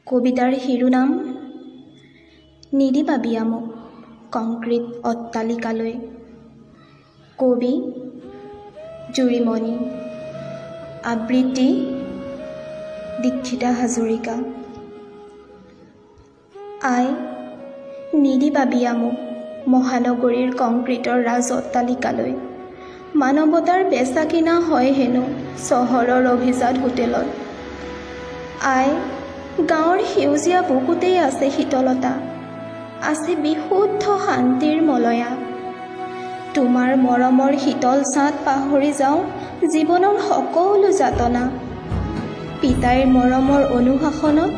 কবিতাৰ শিৰোনাম নিদিবা বিয়া মোক কংক্ৰিট অট্টালিকালৈ। কবি জুৰিমণি, আবৃত্তি দীক্ষিতা হাজৰিকা। আই নিদিবা বিয়া মোক মহানগৰীৰ কংক্ৰিটৰ ৰাজ অট্টালিকালৈ। মানৱতাৰ বেচা কিনা হয় হেনো চহৰৰ অভিজাত হোটেলত। আই গাঁৱৰ সেউজীয়া বুকুতেই আছে শীতলতা, আছে বিশুদ্ধ শান্তিৰ মলয়া। তোমাৰ মৰমৰ শীতল ছাঁত পাহৰি যাওঁ জীৱনৰ সকলো যাতনা। পিতাইৰ মৰমৰ অনুশাসনত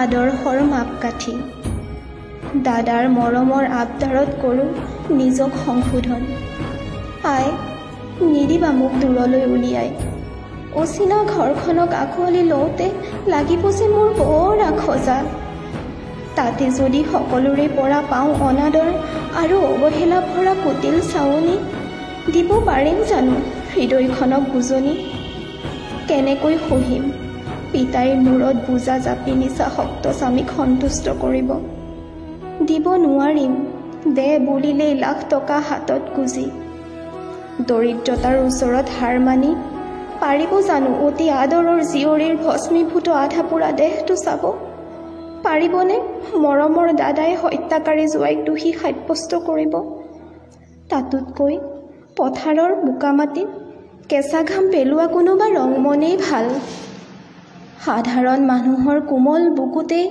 আদৰ্শৰ মাপকাঠি, দাদাৰ মৰমৰ আবদাৰত কৰোঁ নিজক সংশোধন। আই নিদিবা মোক দূৰলৈ উলিয়াই, অচিনা ঘৰখনক আঁকোৱালি লওঁতে লাগিব যে মোৰ বৰ আখজা। তাতে যদি সকলোৰে পৰা পাওঁ অনাদৰ আৰু অৱহেলা ভৰা কুটিল চাৱনি, দিব পাৰিম জানো হৃদয়খনক বুজনি? কেনেকৈ সহিম পিতাইৰ মূৰত বোজা জাপি নিচা শক্ত স্বামীক সন্তুষ্ট কৰিব? দিব নোৱাৰিম দে বুলিলেই লাখ টকা হাতত গুজি। দৰিদ্ৰতাৰ ওচৰত হাৰ মানি পাৰিব জানো অতি আদৰৰ জীয়ৰীৰ ভস্মীভূত আধা পোৰা দেহটো চাব? পাৰিবনে মৰমৰ দাদাই হত্যাকাৰী জোৱাইক দোষী সাব্যস্ত কৰিব? তাতোতকৈ পথাৰৰ বোকামাটিত কেঁচা ঘাম পেলোৱা কোনোবা ৰংমনেই ভাল। সাধাৰণ মানুহৰ কোমল বুকুতেই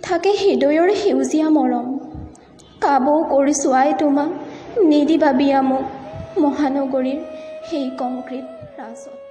থাকে হৃদয়ৰ সেউজীয়া মৰম। কাবৌ কৰিছোঁ আই তোমাক নিদিবা বিয়া মোক মহানগৰীৰ সেই কংক্ৰিট ৰাজত।